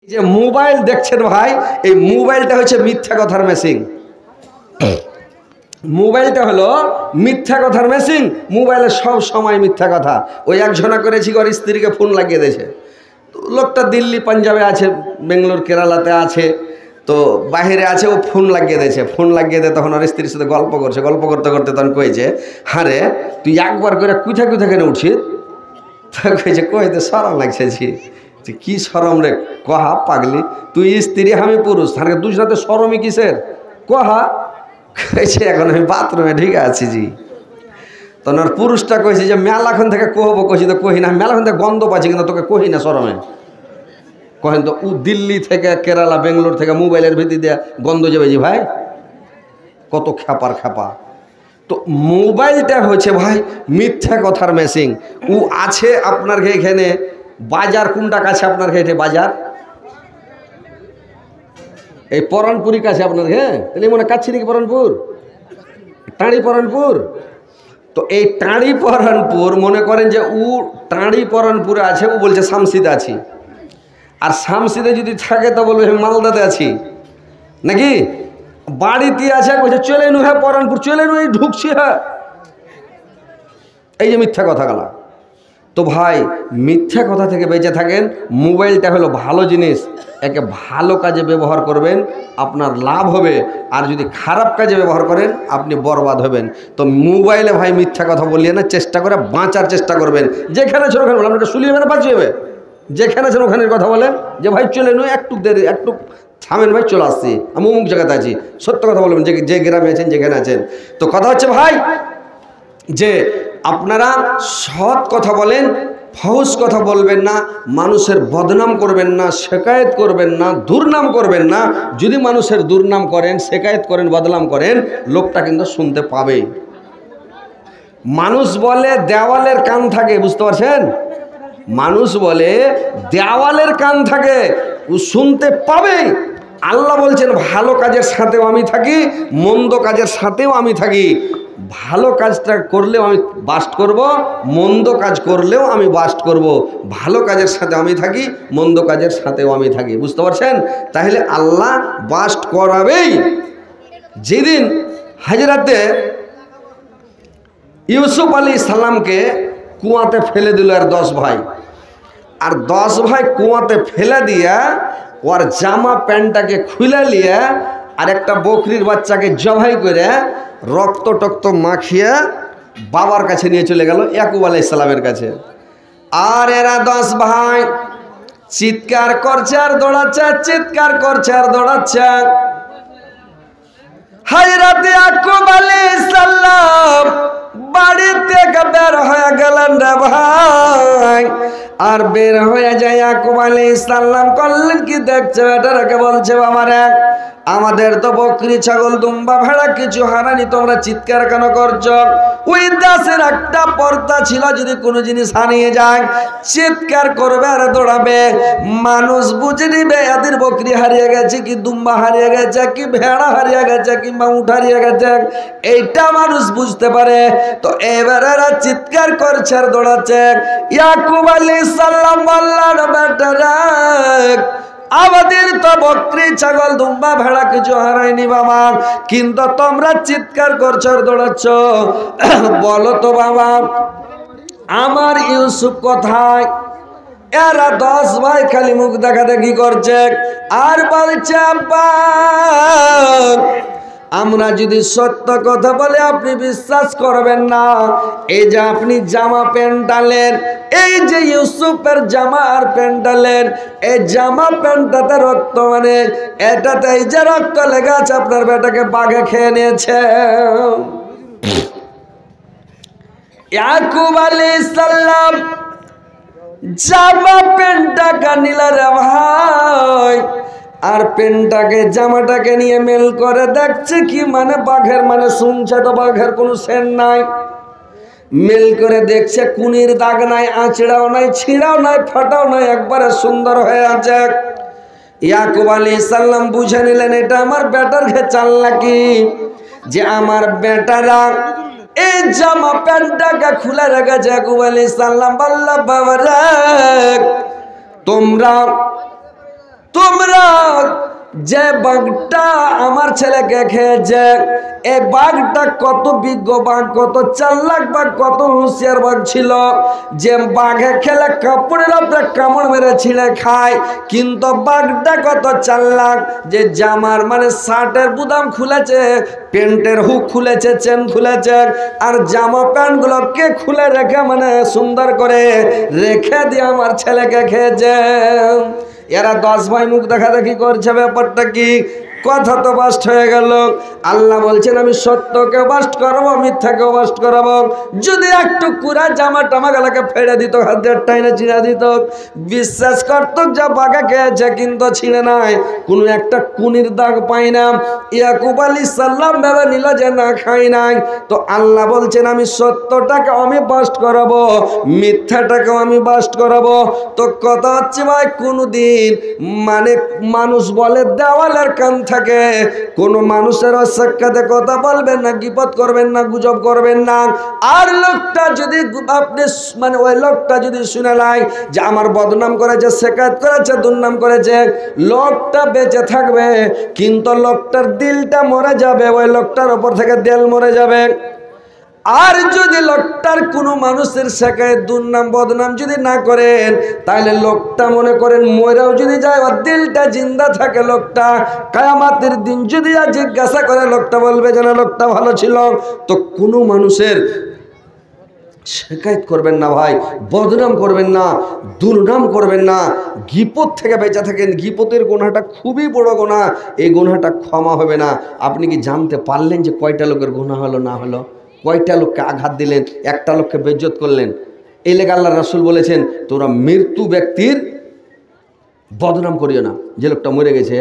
যে মোবাইল দেখছেন ভাই, এই মোবাইলটা হচ্ছে মিথ্যা কথার মেশিন। মোবাইলটা হলো মিথ্যা কথার মেশিন। মোবাইলে সব সময় মিথ্যা কথা। ওই একজনা করেছি ওর স্ত্রীকে ফোন লাগিয়ে দিয়েছে। লোকটা দিল্লি পাঞ্জাবে আছে, বেঙ্গালোর কেরালাতে আছে, তো বাইরে আছে, ও ফোন লাগিয়ে দিয়েছে। ফোন লাগিয়ে দিয়ে তখন ওর স্ত্রীর সাথে গল্প করছে। গল্প করতে করতে তখন কয়েছে, হারে তুই একবার করে কুথা কুথা কেন উঠছিস? কয়েছে কইতে সরম লাগছে। কি সরম রে? কহা পাগলি, তুই স্ত্রী আমি পুরুষ, তাহলে দুজনাতে সরমই কিসের? কহা কয়েছে এখন আমি বাথরুমে ঢুকে আছি জি। তখন আর পুরুষটা কইছে যে মেলাক্ষণ থেকে কহবো, কইছি তো কহি না, মেলাক্ষণ থেকে গন্ধ পাচ্ছি কিন্তু তোকে কহি না সরমে। কহেন তো ও দিল্লি থেকে কেরালা বেঙ্গালোর থেকে মোবাইলের ভিত্তি দিয়ে গন্ধ যাবে জি ভাই, কত খ্যাপার খ্যাপা। তো মোবাইলটা হচ্ছে ভাই মিথ্যা কথার মেশিন। ও আছে আপনার এখানে বাজার কোনটা কাছে? আপনার এখানে বাজার এই পরানপুরি কাছে আপনার, হ্যাঁ তাহলে মনে কাছে নাকি পরানপুর, টাঁড়ি পরানপুর। তো এই টাঁড়ি পরানপুর মনে করেন যে ও টাঁড়ি পরানপুরে আছে, ও বলছে শামসিদে আছি। আর শামসিদে যদি থাকে তো বলবে মালদাতে আছি নাকি। বাড়িতে আছে বলছে চলে নু, হ্যাঁ পরানপুর চলে নু, এই ঢুকছি হ্যাঁ। এই যে মিথ্যা কথা গেলা। তো ভাই মিথ্যা কথা থেকে বেঁচে থাকেন। মোবাইলটা হলো ভালো জিনিস, একে ভালো কাজে ব্যবহার করবেন, আপনার লাভ হবে। আর যদি খারাপ কাজে ব্যবহার করেন আপনি বরবাদ হবেন। তো মোবাইলে ভাই মিথ্যা কথা বলিয়ে না, চেষ্টা করে বাঁচার চেষ্টা করবেন। যেখানে ছিল ওখানে বলেন, আপনাকে শুলিয়ে না বাঁচিয়ে হবে। যেখানে ছিল ওখানের কথা বলেন যে ভাই চলে নয়, একটু দেরি, একটু থামেন ভাই, চলে আসছি, আমি অমুক জায়গাতে আছি। সত্য কথা বলবেন, যে গ্রামে আছেন যেখানে আছেন। তো কথা হচ্ছে ভাই যে আপনারা সৎ কথা বলেন, ফহুশ কথা বলবেন না, মানুষের বদনাম করবেন না, শেকায়েত করবেন না, দুর্নাম করবেন না। যদি মানুষের দুর্নাম করেন, শেকায়েত করেন, বদনাম করেন, লোকটা কিন্তু শুনতে পাবে। মানুষ বলে দেওয়ালের কান থাকে, বুঝতে পারছেন? মানুষ বলে দেওয়ালের কান থাকে, ও শুনতে পাবে। আল্লাহ বলছেন ভালো কাজের সাথেও আমি থাকি, মন্দ কাজের সাথেও আমি থাকি। ভালো কাজটা করলেও আমি বাস্ট করব, মন্দ কাজ করলেও আমি বাস্ট করব। ভালো কাজের সাথে আমি থাকি, মন্দ কাজের সাথেও আমি থাকি, বুঝতে পারছেন? তাহলে আল্লাহ বাস্ট করাবেই। যেদিন হাজরাতে ইউসুফ আলাইহিস সালামকে কুয়াতে ফেলে দিল আর 10 ভাই, আর 10 ভাই কুয়াতে ফেলে দিয়া ওর জামা প্যান্টটাকে খুলে নিয়ে আর একটা বকরির বাচ্চাকে জবাই করে রক্ত টক্ত মাখিয়ে বাবার কাছে নিয়ে চলে গেল, ইয়াকুব আলাইহিস সালামের কাছে। আর এরা 10 ভাই চিৎকার করছে আর দৌড়াচ্ছে, চিৎকার করছে আর দৌড়াচ্ছে। হযরত ইয়াকুব আলাইহিস সালাম বাড়ি থেকে বের হয়ে গেলেন রে ভাই। আর বের হয়ে যায় ইয়াকুব আলাইহিস সালাম করলেন কি, দেখছে বেটারাকে বলছে, বাবারে আমাদের তো বকরি ছাগল দুম্বা ভেড়া কিছু হারানি, তোমরা চিৎকার কেন করছো? ওই দাসের একটা পর্দা ছিল, যদি কোনো জিনিস হারিয়ে যায় চিৎকার করবে আর দৌড়াবে। মানুষ বুঝে নিবে এদের বকরি হারিয়ে গেছে, কি দুম্বা হারিয়ে গেছে, কি ভেড়া হারিয়ে গেছে, কিংবা উট হারিয়ে গেছে, এইটা মানুষ বুঝতে পারে। তো এবারে এরা চিৎকার করছে আর দৌড়াচ্ছে। ইয়াকুব আলাইহিস সালাম বললেন, বেটারা আমাদের তো বকরি ছাগল দুম্বা ভেড়া কিছু হারায়নি বাবা, কিন্তু তোমরা চিৎকার করছো আর দৌড়াচ্ছ, বলো তো বাবা আমার ইউসুফ কোথায়? এরা 10 ভাই খালি মুখ দেখা দেখি করছে আর বলছে, আব্বা আমরা যদি সত্য কথা বলে আপনি বিশ্বাস করবেন না। এই যে আপনি জামা প্যান্টালেন, এই যে ইউসুফের জামা আর প্যান্টালেন, এই জামা প্যান্টটাতে রক্ত, মানে এটাতে এই যে রক্ত লেগে আছে, আপনার বেটাকে বাঘে খেয়ে নিয়েছে। ইয়াকুব আলাইহিস সালাম জামা প্যান্টটা নিলা রে ভাই, আর পেনটাকে জামাটাকে নিয়ে মেল করে দেখছে কি, মানে বাঘের, মানে শুনছে তো বাঘের কোনো সেন নাই। মেল করে দেখছে কুনির দাগ নাই, আঁচড়াও নাই, ছিঁড়াও নাই, ফাটাও নাই, একবারে সুন্দর হয়ে আছে। ইয়াকুব আলাইহিস সালাম বুঝে নিলেন এটা আমার বেটার খেচাল নাকি, যে আমার বেটারা এই জামা প্যান্টটাকে খুলে রেখেছে। ইয়াকুব আলাইহিস সালাম বলল, বাবারা তোমরা যে বাঘটা আমার ছেলেকে খেয়েছে, এই বাঘটা কত বিজ্ঞ বাঘ, কত চালাক বাঘ, কত হুঁশিয়ার বাঘ ছিল, যে বাঘে খেলে কাপড়ের উপরে কামড় মেরে ছিঁড়ে খায়। কিন্তু বাঘটা কত চালাক, যে জামার মানে শার্টের বুতাম খুলেছে, প্যান্টের হুক খুলেছে, চেন খুলেছে, আর জামা প্যান্টগুলোকে খুলে রেখে মানে সুন্দর করে রেখে দিয়ে আমার ছেলেকে খেয়েছে। এরা 10 ভাই মুখ দেখাদেখি করছে, ব্যাপারটা কি? কথা তো বাস্ট হয়ে গেল। আল্লাহ বলছেন আমি সত্যকে বাস্ট করবো, মিথ্যাকে বাস্ট করাবো। যদি একটু কুড়া জামা টামা গেলাকে ফেড়ে দিত, হাতের টাইনে ছিঁড়ে দিত, বিশ্বাস করত যা বাঘা খেয়েছে কিন্তু ছিঁড়ে নাই, কোনো একটা কুনির দাগ পাই না। ইয়াকুব আলাইহিস সালাম ভেবে নিল যে না খাই নাই। তো আল্লাহ বলছেন আমি সত্যটাকে আমি বাস্ট করাবো, মিথ্যাটাকেও আমি বাস্ট করাবো। তো কথা হচ্ছে ভাই, কোনদিন মানে মানুষ বলে দেওয়ালের কান থাকে, কোন মানুষের সাক্ষাতে কথা বলবেন না, গীবত করবেন না, গুজব করবেন না। আর লোকটা যদি আপনি মানে ওই লোকটা যদি শুনে নাই যে আমার বদনাম করেছে, শেকায়ত করেছে, দুর্নাম করেছে, লোকটা বেঁচে থাকবে কিন্তু লোকটার দিলটা মরে যাবে, ওই লোকটার উপর থেকে দিল মরে যাবে। আর যদি লোকটার কোনো মানুষের শেখায় দুর্নাম বদনাম যদি না করেন, তাহলে লোকটা মনে করেন মরেও যদি যায়, ওর দিলটা জিন্দা থাকে, লোকটা কিয়ামতের দিন যদি জিজ্ঞাসা করে, লোকটা বলবে যেন লোকটা ভালো ছিল। তো কোনো মানুষের শেখায়ত করবেন না ভাই, বদনাম করবেন না, দুর্নাম করবেন না, গীপত থেকে বেঁচে থাকেন। গীপতের গুনাহটা খুবই বড় গুনাহ, এই গুনাহটা ক্ষমা হবে না। আপনি কি জানতে পারলেন যে কয়টা লোকের গুনাহ হলো না হলো? কয়টা লোককে আঘাত দিলেন, একটা লোককে বেইজ্জত করলেন। এই লেগে আল্লাহর রাসূল বলেছেন তোমরা মৃত্যু ব্যক্তির বদনাম করিও না। যে লোকটা মরে গেছে,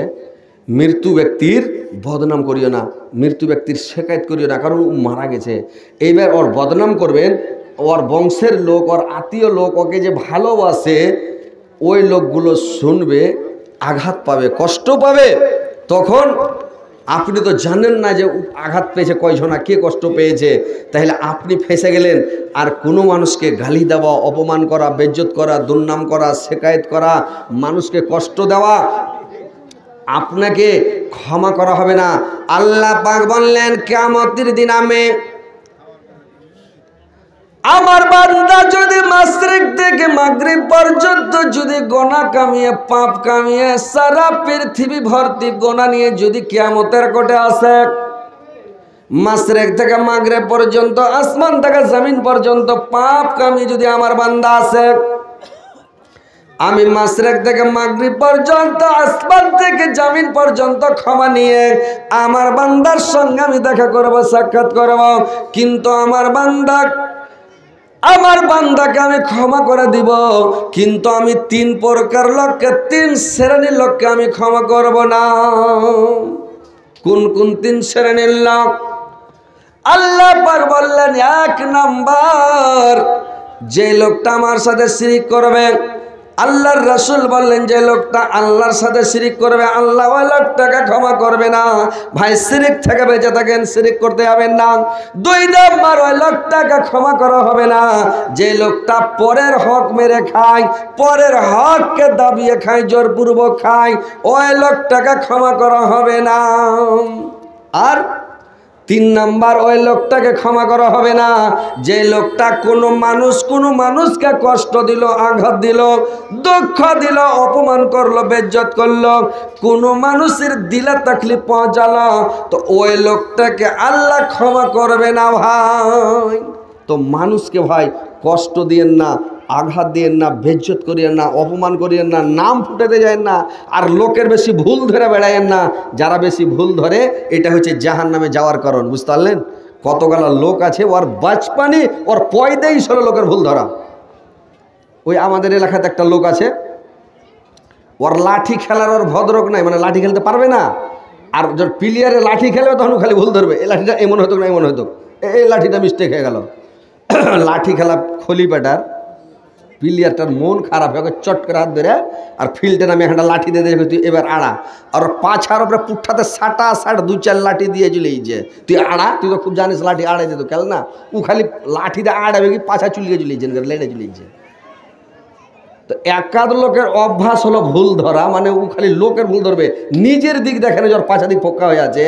মৃত্যু ব্যক্তির বদনাম করিও না, মৃত্যু ব্যক্তির শেকায়ত করিও না, কারণ ও মারা গেছে। এইবার ওর বদনাম করবেন, ওর বংশের লোক, ওর আত্মীয় লোক, ওকে যে ভালোবাসে, ওই লোকগুলো শুনবে, আঘাত পাবে, কষ্ট পাবে। তখন আপনি তো জানেন না যে আঘাত পেয়েছে কয়জনা, কে কষ্ট পেয়েছে, তাহলে আপনি ফেঁসে গেলেন। আর কোনো মানুষকে গালি দেওয়া, অপমান করা, বেইজ্জত করা, দুর্নাম করা, শেকায়ত করা, মানুষকে কষ্ট দেওয়া, আপনাকে ক্ষমা করা হবে না। আল্লাহ পাক বললেন কিয়ামতের দিন আমার বান্দা যদি মাশরিক থেকে মাগরিব পর্যন্ত যদি গুনাহ কামিয়ে, পাপ কামিয়ে, সারা পৃথিবী ভর্তি গুনাহ নিয়ে যদি কিয়ামতের কোটে আসে, মাশরিক থেকে মাগরিব পর্যন্ত, আসমান থেকে জমিন পর্যন্ত পাপ কামিয়ে যদি আমার বান্দা আসে, আমি মাশরিক থেকে মাগরিব পর্যন্ত, আসমান থেকে জমিন পর্যন্ত ক্ষমা নিয়ে আমার বান্দার সঙ্গে আমি দেখা করব, সাক্ষাৎ করব। কিন্তু আমার বান্দাকে আমি ক্ষমা করে দিব, কিন্তু আমি 3 প্রকার লোককে, 3 শ্রেণীর লোককে আমি ক্ষমা করব না। কোন কোন 3 শ্রেণীর লোক? আল্লাহ পাক বললেন 1 নাম্বার, যে লোকটা আমার সাথে শিরক করবে। আল্লাহর রাসূল বললেন যে লোকটা আল্লাহর সাথে শিরক করবে, আল্লাহ ওই লোকটাকে ক্ষমা করবে না। ভাই শিরক থেকে বেঁচে থাকেন, শিরক করতে যাবেন না। 2 নাম্বার, ওই লোকটাকে ক্ষমা করা হবে না যে লোকটা পরের হক মেরে খায়, পরের হককে দাবিয়ে খায়, জোরপূর্বক খায়, ওই লোকটাকে ক্ষমা করা হবে না। আর 3 নাম্বার, ওই লোকটাকে ক্ষমা করা হবে না যে লোকটা কোনো মানুষকে কষ্ট দিল, আঘাত দিল, দুঃখ দিল, অপমান করলো, বেইজ্জত করলো, কোনো মানুষের দিলে তাকলিফ পৌঁছালো, তো ওই লোকটাকে আল্লাহ ক্ষমা করবে না ভাই। তো মানুষকে ভাই কষ্ট দিয়েন না, আঘাত দিয়েন না, বেইজ্জত করিয়েন না, অপমান করিয়েন না, নাম ফুটাতে যায় না, আর লোকের বেশি ভুল ধরে বেড়ায়েন না। যারা বেশি ভুল ধরে, এটা হচ্ছে জাহান্নামে যাওয়ার কারণ। বুঝতে পারলেন? কতগুলো লোক আছে ওর বাচপানি, ওর পয়দাই ছিল লোকের ভুল ধরা। ওই আমাদের এলাকাতে একটা লোক আছে, ওর লাঠি খেলার ওর ভদ্রক নাই, মানে লাঠি খেলতে পারবে না। আর যখন প্লেয়ারে লাঠি খেলবে তখন খালি ভুল ধরবে, এই লাঠিটা এমন হতো না, এমন হতো, এই লাঠিটা মিস্টেক হয়ে গেল। লাঠি খেলা খলি পেটার প্লেয়ারটার মন খারাপ হয়ে চট করে হাত ধরে, আর ফিল্ডে নামে একটা লাঠি দিয়ে দিয়ে তুই এবার আড়া, আর পাছার উপরে পুঠাতে 2-4 লাঠি দিয়ে চলেছে, তুই আড়া, তুই তো খুব জানিস লাঠি আড়াই দিত খেল না, ও খালি লাঠি দিয়ে আড়াবে কি পাছা চুলিয়ে চলেছে, লেড়ে চলেছে। তো একাধ লোকের অভ্যাস হলো ভুল ধরা, মানে ও খালি লোকের ভুল ধরবে, নিজের দিক দেখে না যার পাছা দিক পোকা হয়ে আছে,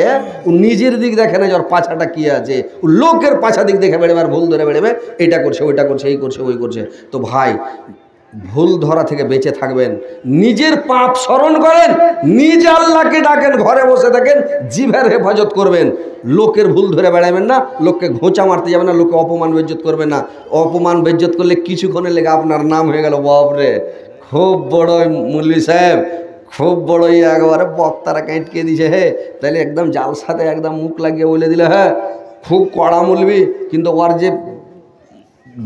ও নিজের দিক দেখে না যার পাছাটা কি আছে, ও লোকের পাছা দিক দেখে বেড়েবে আর ভুল ধরে বেড়েবে, এটা করছে ওইটা করছে এই করছে ওই করছে। তো ভাই ভুল ধরা থেকে বেঁচে থাকবেন, নিজের পাপ স্মরণ করেন, নিজ আল্লাহকে ডাকেন, ঘরে বসে থাকেন, জিভের হেফাজত করবেন, লোকের ভুল ধরে বেড়াবেন না, লোককে ঘোঁচা মারতে যাবেন না, লোকে অপমান বেজ্জত করবেন না। অপমান বেজ্জত করলে কিছুক্ষণের লেগে আপনার নাম হয়ে গেল বাপরে খুব বড় মৌলভী সাহেব, খুব বড়ই একবারে বক্তারা কাঁটকে দিছে, হে তাহলে একদম জাল সাথে একদম মুখ লাগিয়ে বলে দিলে হ্যাঁ খুব কড়া মৌলভী, কিন্তু ওর যে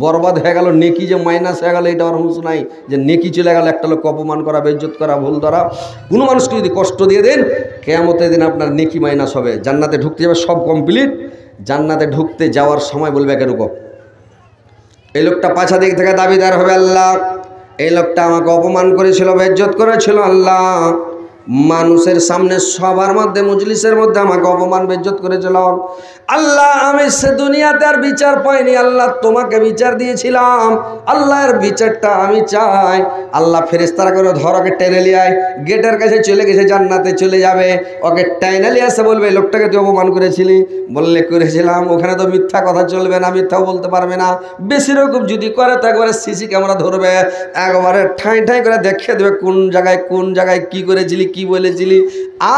বরবাদ হয়ে গেল, নেকি যে মাইনাস হয়ে গেল, এটা আর হুঁশ নাই যে নেকি চলে গেল একটা লোক অপমান করা, বেজ্জত করা, ভুল ধরা। কোনো মানুষকে যদি কষ্ট দিয়ে দেন, কিয়ামতের দিন আপনার নেকি মাইনাস হবে, জান্নাতে ঢুকতে যাবে সব কমপ্লিট, জান্নাতে ঢুকতে যাওয়ার সময় বলবে একে রুকো, এই লোকটা পাছা দিক থেকে দাবিদার হবে, আল্লাহ এই লোকটা আমাকে অপমান করেছিল, বেজ্জত করেছিল, আল্লাহ মানুষের সামনে সবার মধ্যে মজলিসের মধ্যে আমাকে অপমান বেজ্জত করেছিল, আল্লাহ আমি সে দুনিয়াতে আর বিচার পাইনি, আল্লাহ তোমাকে বিচার দিয়েছিলাম, আল্লাহর বিচারটা আমি চাই। আল্লাহ ফেরেশতারা করে ধর ওকে টেনে নিয়ে আয়, গেটের কাছে চলে গেছে, জান্নাতে চলে যাবে, ওকে টেনে নিয়ে এসে বলবে লোকটাকে তুই অপমান করেছিলি, বললে করেছিলাম, ওখানে তো মিথ্যা কথা চলবে না, মিথ্যাও বলতে পারবে না, বেশি রকম যদি করে তো একবারে সিসি ক্যামেরা ধরবে, একবারে ঠাঁই ঠাঁই করে দেখিয়ে দেবে কোন জায়গায় কি করেছিলি কি বলেছিলি,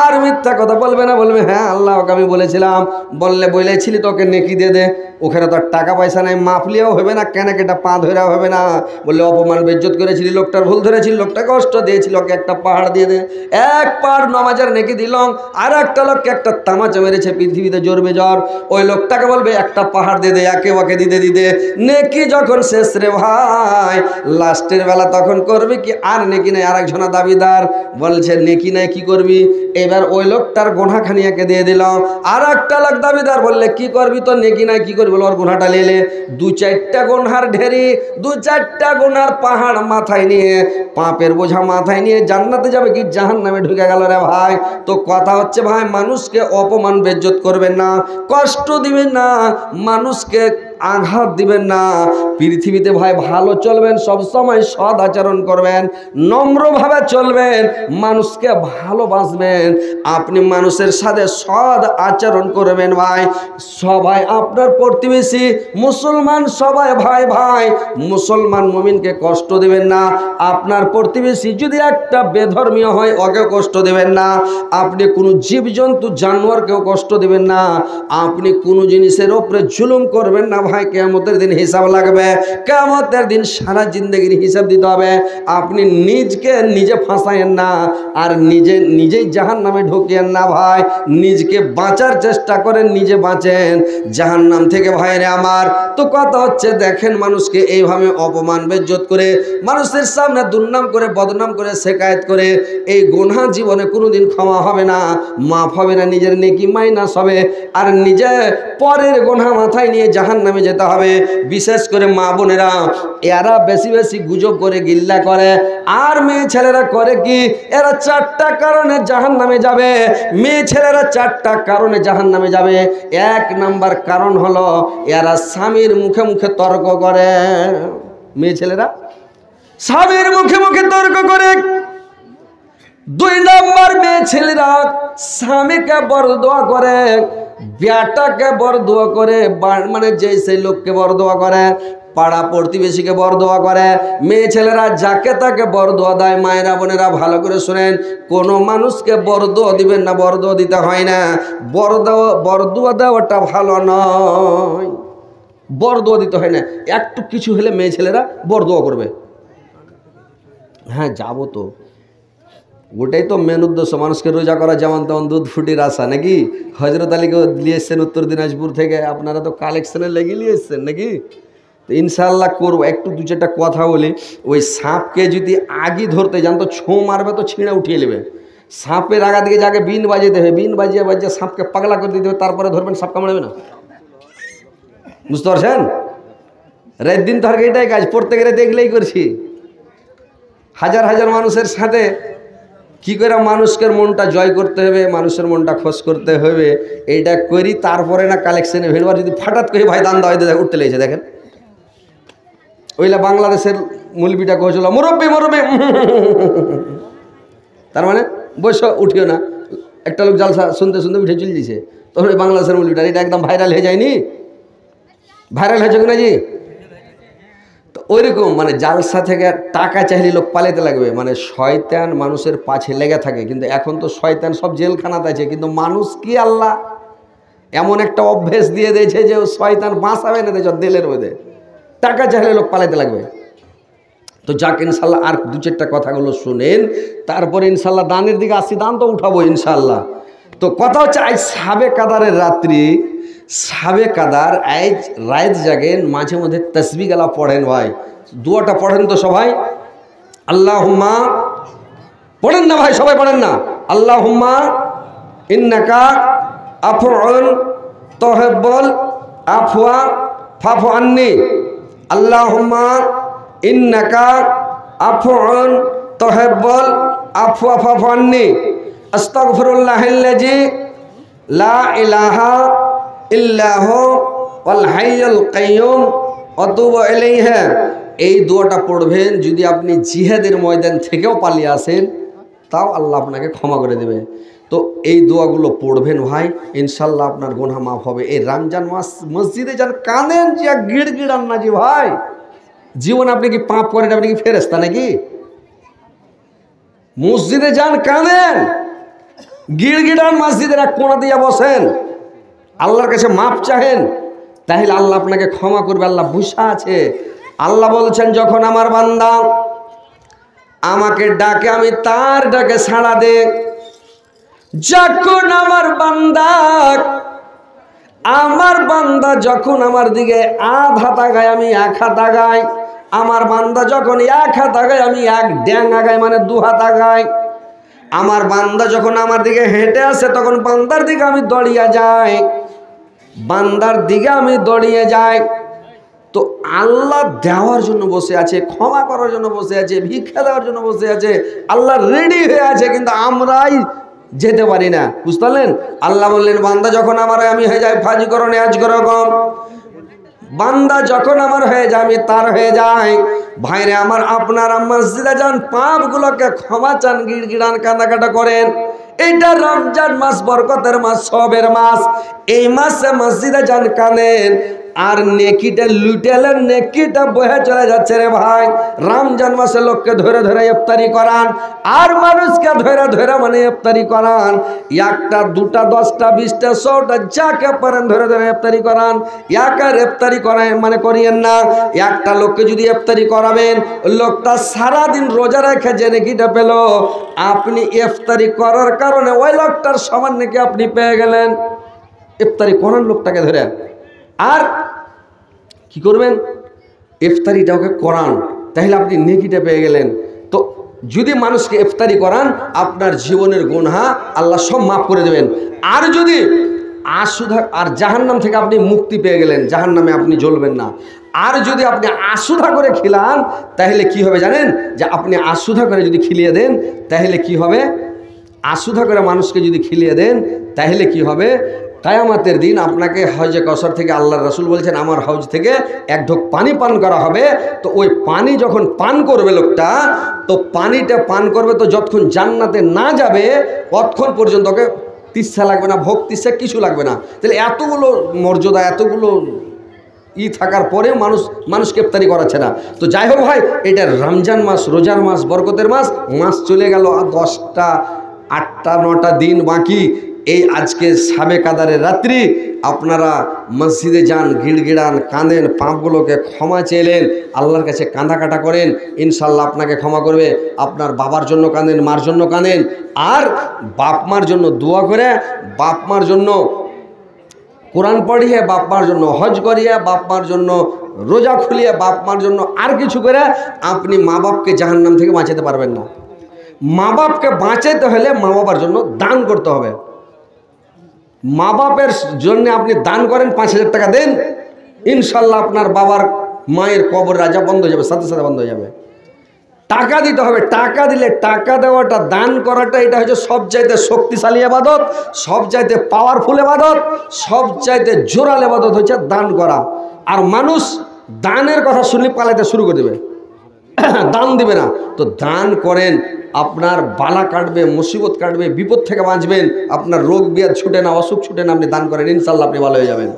আর মিথ্যা কথা বলবে না, বলবে হ্যাঁ আল্লাহ ওকে আমি বলেছিলাম, বললে বলেছিলি তোকে নেকি দিয়ে দে, ওখানে তো টাকা পয়সা নাই, মাফলিয়াও হবে না, কেন কেটা পা ধরেও হবে না, বললে অপমান বেজ্জত করেছিলি, লোকটার ভুল ধরেছিল, লোকটা কষ্ট দিয়েছিল, ওকে একটা পাহাড় দিয়ে দে, এক পাহাড় নামাজের নেকি দিলাম, আর একটা লোককে একটা তামাচা মেরেছে পৃথিবীতে জোরবে জ্বর, ওই লোকটাকে বলবে একটা পাহাড় দিয়ে দে, একে ওকে দিতে দিতে নেকি যখন শেষ রে ভাই, লাস্টের বেলা তখন করবি কি আর নেকি নাই, আর একজনা দাবিদার বলছে নেকি নাই কি করবি, এবার ওই লোকটার গোনাখানি একে দিয়ে দিলাম, আর একটা লোক দাবিদার বললে কি করবি তো নেকি নাই কি করবি, বলো ওর গোনাটা লেলে, দু চারটা গোনার ঢেরি, দু চারটা গোনার পাহাড় মাথায় নিয়ে, পাপের বোঝা মাথায় নিয়ে জান্নাতে যাবে কি জাহান্নামে ঢুকে গেল রে ভাই। তো কথা হচ্ছে ভাই মানুষকে অপমান বেজ্জত করবেন না, কষ্ট দিবেন না, মানুষকে আঘাত দিবেন না, পৃথিবীতে ভাই ভালো চলবেন, সবসময় সৎ আচরণ করবেন, নম্রভাবে চলবেন, মানুষকে ভালোবাসবেন, আপনি মানুষের সাথে সৎ আচরণ করবেন ভাই, সবাই আপনার প্রতিবেশী মুসলমান, সবাই ভাই ভাই, মুসলমান মুমিনকে কষ্ট দিবেন না, আপনার প্রতিবেশী যদি একটা বেধর্মীয় হয় ওকে কষ্ট দেবেন না, আপনি কোনো জীবজন্তু জানোয়ারকেও কষ্ট দিবেন না, আপনি কোনো জিনিসের উপরে জুলুম করবেন না ভাই, কিয়ামতের দিন হিসাব লাগবে, কিয়ামতের দিন সারা জিন্দগির হিসাব দিতে হবে, আপনি নিজে ফাঁসায়েন না, আর নিজেই জাহান্নামে ঢুকিয়েন না ভাই, নিজকে বাঁচার চেষ্টা করেন, নিজে বাঁচেন জাহান্নাম থেকে ভাইরে আমার। তো কথা হচ্ছে দেখেন মানুষকে এইভাবে অপমান বেজ্জত করে, মানুষের সামনে দুর্নাম করে, বদনাম করে, শেকায়েত করে, এই গুনাহ জীবনে কোনোদিন ক্ষমা হবে না, মাফ হবে না, নিজের নেকি মাইনাস হবে, আর নিজে পরের গুনাহ মাথায় নিয়ে জাহান্নামে যেতে হবে। বিশেষ করে মা বোনেরা এরা বেশি বেশি গুজব করে, গিল্লা করে, আর মেয়ে ছেলেরা করে কি, এরা চারটা কারণে জাহান্নামে যাবে, মেয়ে ছেলেরা চারটা কারণে জাহান্নামে যাবে। এক নাম্বার কারণ হলো এরা স্বামীর মুখে মুখে তর্ক করে, মেয়ে ছেলেরা স্বামীর মুখে মুখে তর্ক করে। দুই নাম্বার মেয়ে ছেলেরা স্বামীকে বরদোয়া করে, বেটাকে বরদোয়া করে, মানে যে সেই লোককে বরদোয়া করে, পাড়া প্রতিবেশীকে বরদোয়া করে, মেয়ে ছেলেরা যাকে তাকে বরদোয়া দেয়। মায়েরা বোনেরা ভালো করে শুনেন, কোনো মানুষকে বরদোয়া দিবেন না, বরদোয়া দিতে হয় না, বরদোয়া দেওয়াটা ভালো নয়, বরদোয়া দিতে হয় না, একটু কিছু হলে মেয়ে ছেলেরা বরদোয়া করবে। হ্যাঁ যাবো তো, ওটাই তো মেন উদ্দেশ্য, মানুষকে রোজা করা যেমন তেমন দুধ ফুটির আশা নাকি। হজরত আলীকে নিয়ে এসছেন উত্তর দিনাজপুর থেকে, আপনারা তো কালেকশনে লেগে নিয়ে এসছেন নাকি। তো ইনশাআল্লাহ করবো। একটু দু চারটা কথা বলি, ওই সাপকে যদি আগে ধরতে যান তো ছোঁ মারবে তো ছিঁড়ে উঠিয়ে নেবে। সাপের আগা দিকে যাকে বিন বাজিয়ে দেবে, বিন বাজিয়ে বাজিয়ে সাপকে পাগলা করে দিতে হবে, তারপরে ধরবেন, সাপ কামড়াবে না, বুঝতে পারছেন। রাত দিন তো আর এটাই কাজ, প্রত্যেক রাতে দেখলেই করছি, হাজার হাজার মানুষের সাথে কি করে মানুষের মনটা জয় করতে হবে, মানুষের মনটা খোঁজ করতে হবে, এইটা করি, তারপরে না কালেকশনে ভেড়বার যদি ফাটাত করে ভাই দান দেওয়া উঠতে লেগেছে। দেখেন ওইলা বাংলাদেশের মুলবিটা কহেছিল মুরব্বী মুরব্বী, তার মানে বসো উঠিও না। একটা লোক জালসা শুনতে শুনতে উঠে চলে দিয়েছে, তখন ওই বাংলাদেশের মুলবিটা এটা একদম ভাইরাল হয়ে যায়নি? ভাইরাল হয়েছে কিনা জি? তো ওইরকম মানে জালসা থেকে টাকা চাইলে লোক পালাতে লাগবে, মানে শয়তান মানুষের পাছে লেগে থাকে। কিন্তু এখন তো শয়তান সব জেলখানাতে আছে, কিন্তু মানুষ কি আল্লাহ এমন একটা অভ্যেস দিয়ে দিয়েছে যে শয়তান বাঁচাবে না দিয়েছে দিলের মধ্যে, টাকা চাইলে লোক পালাতে লাগবে। তো যাক ইনশাল্লাহ আর দু চারটা কথাগুলো শুনেন, তারপরে ইনশাল্লাহ দানের দিকে আসি, দান তো উঠাবো ইনশাল্লাহ। তো কথা হচ্ছে আজ সাবে কাদারের রাত্রি, সাবে কাদার আজ রাত জাগেন, মাঝে মধ্যে তসবিহ গালা পড়েন ভাই, দুয়াটা পড়েন তো সবাই। আল্লাহুম্মা পড়েন না ভাই, সবাই পড়েন না। আল্লাহুম্মা ইন্নাকা আফউন তুহিব্বুল আফওয়া ফাফু আন্নি। আল্লাহুম্মা ইন্নাকা আফউন তুহিব্বুল আফওয়া ফাফু আন্নি। আস্তাগফিরুল্লাহাল্লাযী লা ইলাহা ইল্লাহু ওয়াল হাইয়ুল কাইয়্যুম ওয়া আতুবু ইলাইহি। এই দোয়াটা পড়বেন, যদি আপনি জিহাদের ময়দান থেকেও পালিয়ে আসেন তাও আল্লাহ আপনাকে ক্ষমা করে দেবে। তো এই দোয়াগুলো পড়বেন ভাই, ইনশাল্লাহ আপনার গুনাহ মাফ হবে। এই রমজান মাস মসজিদে যান, কাঁদেন যে গিড়গিড়ান না জি ভাই। জীবন আপনি কি পাপ করেন? আপনি কি ফেরেশতা নাকি? মসজিদে যান, কাঁদেন, গিড়গিড়ান, মসজিদের এক কোণা দিয়ে বসেন, আল্লাহর কাছে মাপ চাহেন, তাহলে আল্লাহ আপনাকে ক্ষমা করবে। আল্লাহ বুঝা আছে। আল্লাহ বলছেন, যখন আমার বান্দা আমাকে ডাকে আমি তার ডাকে সাড়া দে। যখন আমার বান্দা যখন আমার দিকে আধ হাত আগায় আমি এক হাত আগাই, আমার বান্দা যখন এক হাত আগায় আমি এক ড্যাং আগাই, মানে দু হাত আগাই। আমার বান্দা যখন আমার দিকে হেঁটে আসে তখন বান্দার দিকে আমি দৌড়িয়ে যাই, বান্দার দিকে আমি দৌড়িয়ে যাই। তো আল্লাহ দেওয়ার জন্য বসে আছে, ক্ষমা করার জন্য বসে আছে, ভিক্ষা দেওয়ার জন্য বসে আছে, আল্লাহ রেডি হয়ে আছে, কিন্তু আমরাই যেতে পারি না। বুঝতে পারলেন? আল্লাহ বললেন, বান্দা যখন আমার আমি হয়ে যাই ফাজি করো নেয়াজ করো কম, বান্দা যখন আমার হয়ে যায় আমি তার হয়ে যাই। ভাইরে আমার, আপনারা মসজিদে যান, পাপগুলোকে ক্ষমা চান, গিড়গিড়ান, কান্দাকাটা করেন। এইটা রমজান মাস, বরকতের মাস, সবের মাস। এই মাসে মসজিদে যান, কাঁদেন, আর নেকিটা লুটেলেন, নেকিটা বহে চলে যাচ্ছে রে ভাই। রমজান মাসে লোককে ধরে ধরে ইফতারি করান, আর মানুষকে ধরে ধরে মানে ইফতারি করান। একটা দুটা 10টা 20টা 100টা যাকে পারেন ধরে ধরে ইফতারি করান। একার ইফতারি করায় মানে করিয়েন না। একটা লোককে যদি ইফতারি করাবেন, লোকটা সারাদিন রোজা রেখে যে নেকিটা পেল, আপনি ইফতারি করার কারণে ওই লোকটার সমান নাকি আপনি পেয়ে গেলেন। ইফতারি করান লোকটাকে ধরে, আর কি করবেন? ইফতারিটা ওকে করান, তাহলে আপনি নেকিটা পেয়ে গেলেন। তো যদি মানুষকে ইফতারি করান, আপনার জীবনের গুনাহ আল্লাহ সব মাফ করে দেবেন। আর যদি আসুধা, আর জাহান্নাম থেকে আপনি মুক্তি পেয়ে গেলেন, জাহান্নামে আপনি জ্বলবেন না। আর যদি আপনি আসুধা করে খিলান, তাহলে কি হবে জানেন? যে আপনি আসুধা করে যদি খিলিয়ে দেন, তাহলে কি হবে? আসুধা করে মানুষকে যদি খিলিয়ে দেন, তাহলে কি হবে? কায়ামতের দিন আপনাকে হজে কসর থেকে আল্লাহর রাসূল বলছেন, আমার হজ থেকে এক ঢোক পানি পান করা হবে। তো ওই পানি যখন পান করবে লোকটা, তো পানিটা পান করবে, তো যতক্ষণ জান্নাতে না যাবে ততক্ষণ পর্যন্ত ওকে তিস্সা লাগবে না, ভোগ তিস্সা কিছু লাগবে না। তাহলে এতগুলো মর্যাদা, এতগুলো থাকার পরেও মানুষকে ইফতারি করাচ্ছে না। তো যাই হোক ভাই, এটা রমজান মাস, রোজার মাস, বরকতের মাস চলে গেল, আর 10টা 8টা 9টা দিন বাকি। এই আজকে সাবে কাদারের রাত্রি আপনারা মসজিদে যান, গিড়গিড়ান, কাঁদেন, পাপগুলোকে ক্ষমা চেলেন, আল্লাহর কাছে কাঁদাকাটা করেন, ইনশাল্লাহ আপনাকে ক্ষমা করবে। আপনার বাবার জন্য কাঁদেন, মার জন্য কাঁদেন, আর বাপ মার জন্য দোয়া করে, বাপ মার জন্য কোরআন পড়িয়ে, বাপ মার জন্য হজ করিয়ে, বাপ মার জন্য রোজা খুলিয়ে, বাপ মার জন্য আর কিছু করে আপনি মা বাপকে জাহান্নাম থেকে বাঁচাতে পারবেন না। মা বাপকে বাঁচাতে হলে মা বাবার জন্য দান করতে হবে। মা বাপের জন্য আপনি দান করেন, 5000 টাকা দেন, ইনশাল্লাহ আপনার বাবার মায়ের কবর রাজা বন্ধ হয়ে যাবে, সাথে সাথে বন্ধ হয়ে যাবে। টাকা দিতে হবে, টাকা দিলে, টাকা দেওয়াটা, দান করাটা, এটা হচ্ছে সবচাইতে শক্তিশালী ইবাদত, সবচাইতে পাওয়ারফুল ইবাদত, সবচাইতে জোরাল ইবাদত হচ্ছে দান করা। আর মানুষ দানের কথা শুনলে পালাতে শুরু করে দেবে। দান দিবে না। তো দান করেন, আপনার বালা কাটবে, মুসিবত কাটবে, বিপদ থেকে বাঁচবেন, আপনার রোগ বিয়াদ ছুটে না, অসুখ ছুটে না। আপনি দান করেন, ইনশাল্লাহ আপনি ভালো হয়ে যাবেন।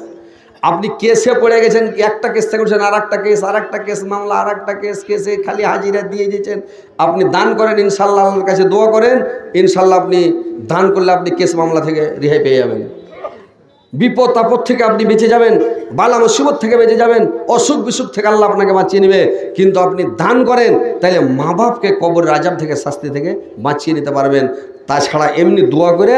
আপনি কেসে পড়ে গেছেন, একটা কেস থেকে করছেন, আর একটা কেস মামলা, আর একটা কেসে খালি হাজিরা দিয়ে দিয়েছেন। আপনি দান করেন, ইনশাল্লাহ আল্লাহর কাছে দোয়া করেন, ইনশাল্লাহ আপনি দান করলে আপনি কেস মামলা থেকে রেহাই পেয়ে যাবেন, বিপদ আপদ থেকে আপনি বেঁচে যাবেন, বালা মুসিবত থেকে বেঁচে যাবেন, অসুখ বিসুখ থেকে আল্লাহ আপনাকে বাঁচিয়ে নেবে। কিন্তু আপনি দান করেন, তাহলে মা বাপকে কবরের আযাব থেকে, শাস্তি থেকে বাঁচিয়ে নিতে পারবেন। তাছাড়া এমনি দোয়া করে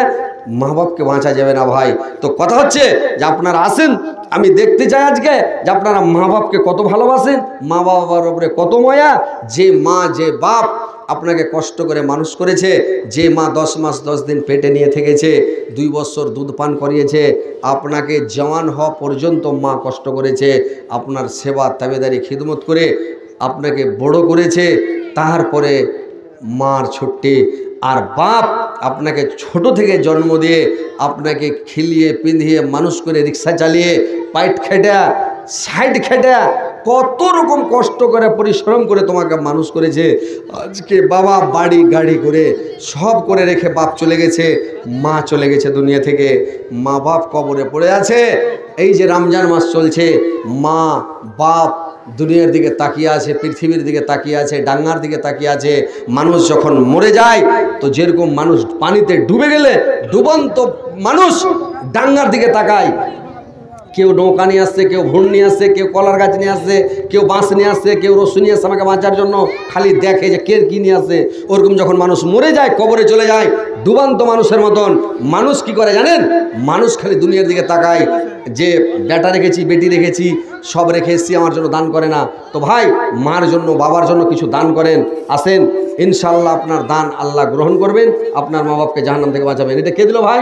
মা বাপকে বাঁচা যাবে না ভাই। তো কথা হচ্ছে যে আপনারা আসেন, আমি দেখতে চাই আজকে যে আপনারা মা বাপকে কত ভালোবাসেন, মা বাবার উপরে কত মায়া। যে মা যে বাপ আপনাকে কষ্ট করে মানুষ করেছে, যে মা 10 মাস 10 দিন পেটে নিয়ে থেকেছে, 2 বছর দুধ পান করিয়েছে, আপনাকে জওয়ান হওয়া পর্যন্ত মা কষ্ট করেছে, আপনার সেবা তাবেদারি খিদমত করে আপনাকে বড় করেছে, তারপরে মার ছুটি। আর বাপ আপনাকে ছোট থেকে জন্ম দিয়ে আপনাকে খেলিয়ে পিঁধিয়ে মানুষ করে, রিক্সা চালিয়ে, পাইট খেটা, সাইড খেটা, কত রকম কষ্ট করে পরিশ্রম করে তোমাকে মানুষ করেছে। আজকে বাবা বাড়ি গাড়ি করে সব করে রেখে বাপ চলে গেছে, মা চলে গেছে দুনিয়া থেকে, মা বাপ কবরে পড়ে আছে। এই যে রমজান মাস চলছে, মা বাপ দুনিয়ার দিকে তাকিয়ে আছে, পৃথিবীর দিকে তাকিয়ে আছে, ডাঙ্গার দিকে তাকিয়ে আছে। মানুষ যখন মরে যায়, তো যেরকম মানুষ পানিতে ডুবে গেলে ডুবন্ত মানুষ ডাঙ্গার দিকে তাকায়, কেউ নৌকা নিয়ে আসছে, কেউ ভুঁড় নিয়ে আসছে, কেউ কলার গাছ নিয়ে আসছে, কেউ বাঁশ নিয়ে আসছে, কেউ রসুন নিয়ে আসছে আমাকে বাঁচার জন্য, খালি দেখে যে কে কী নিয়ে আসছে। ওরকম যখন মানুষ মরে যায়, কবরে চলে যায়, ডুবান্ত মানুষের মতন মানুষ কি করে জানেন? মানুষ খালি দুনিয়ার দিকে তাকায় যে বেটা রেখেছি, বেটি রেখেছি, সব রেখে এসছি, আমার জন্য দান করে না। তো ভাই, মার জন্য, বাবার জন্য কিছু দান করেন, আসেন, ইনশাল্লাহ আপনার দান আল্লাহ গ্রহণ করবেন, আপনার মা বাপকে জাহান্নাম থেকে বাঁচাবেন। এটা কে দিল ভাই?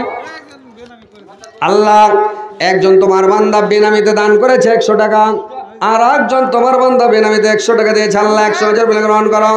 আল্লাহ। একজন তোমার বান্দা বেনামিতে দান করেছে 100 টাকা, আর একজন তোমার বান্দা বেনামিতে 100 টাকা দিয়েছে। আল্লাহ 100,000 বলে গ্রহণ করো।